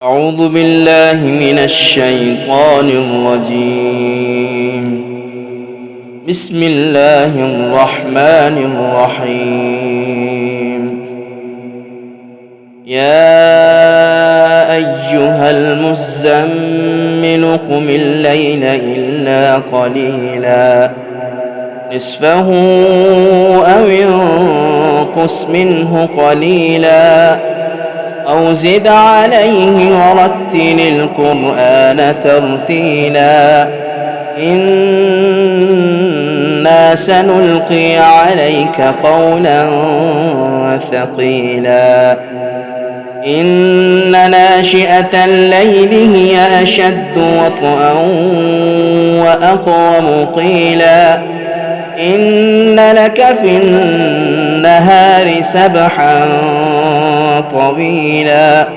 أعوذ بالله من الشيطان الرجيم. بسم الله الرحمن الرحيم. يا أيها المزمل قم الليل إلا قليلا نصفه أو انقص منه قليلا أو زد عليه ورتل القرآن ترتيلا إنا سنلقي عليك قولا ثقيلا إن ناشئة الليل هي أشد وطئا وأقوم قيلا إن لك في النهار سبحا طويلا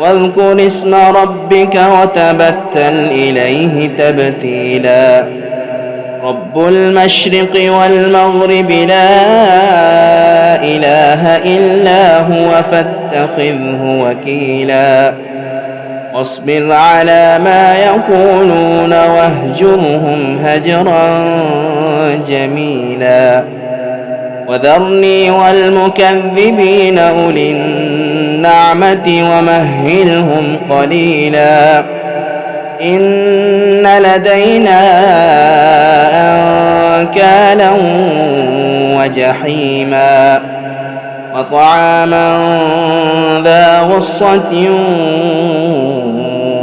واذكر اسم ربك وتبتل إليه تبتيلا رب المشرق والمغرب لا إله إلا هو فاتخذه وكيلا واصبر على ما يقولون واهجرهم هجرا جميلا وذرني والمكذبين أولي النعمة ومهلهم قليلا إن لدينا أنكالا وجحيما وطعاما ذا غصة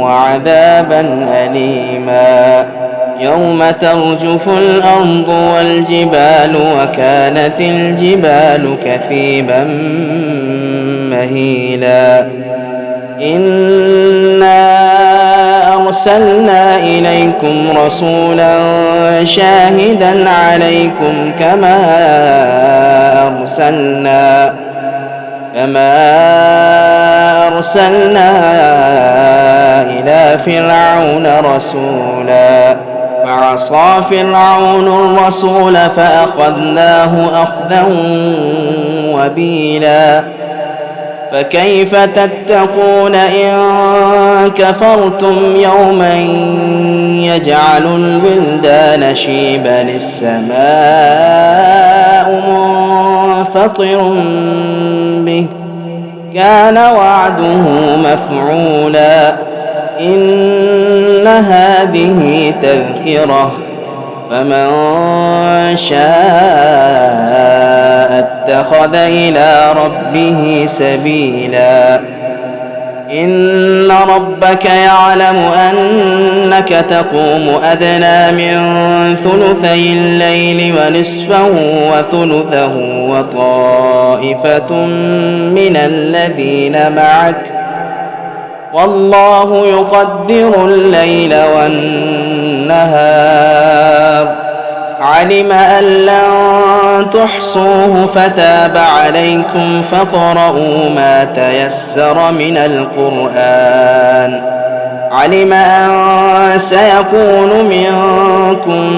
وعذابا أليما يوم ترجف الأرض والجبال وكانت الجبال كثيبا مهيلا إنا أرسلنا إليكم رسولا شاهدا عليكم كما أرسلنا إلى فرعون رسولا فعصى فرعون الرسول فأخذناه أخذا وبيلا فكيف تتقون إن كفرتم يوما يجعل الولدان شيبا السماء منفطر به كان وعده مفعولا إن هذه تذكرة فمن شاء اتخذ إلى ربه سبيلا إن ربك يعلم أنك تقوم أدنى من ثلثي الليل ونصفه وثلثه وطائفة من الذين معك والله يقدر الليل والنهار علم أن لن تحصوه فتاب عليكم فاقرؤوا ما تيسر من القرآن علم أن سيكون منكم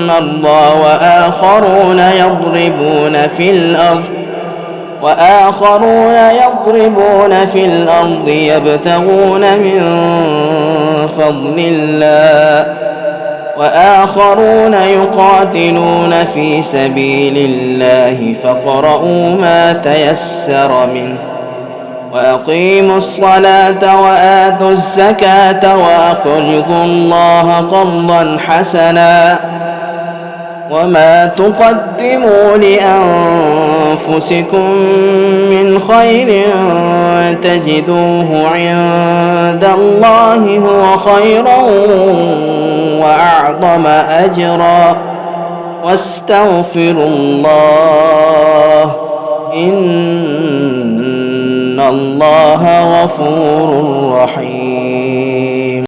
مرضى وآخرون يضربون في الأرض يبتغون من فضل الله وآخرون يقاتلون في سبيل الله فاقرؤوا ما تيسر منه وأقيموا الصلاة وآتوا الزكاة وأقرضوا الله قرضا حسنا وما تقدموا لأنفسكم من خير تجدوه عند الله هو خيرا وأعظم أجرا واستغفروا الله إن الله غفور رحيم.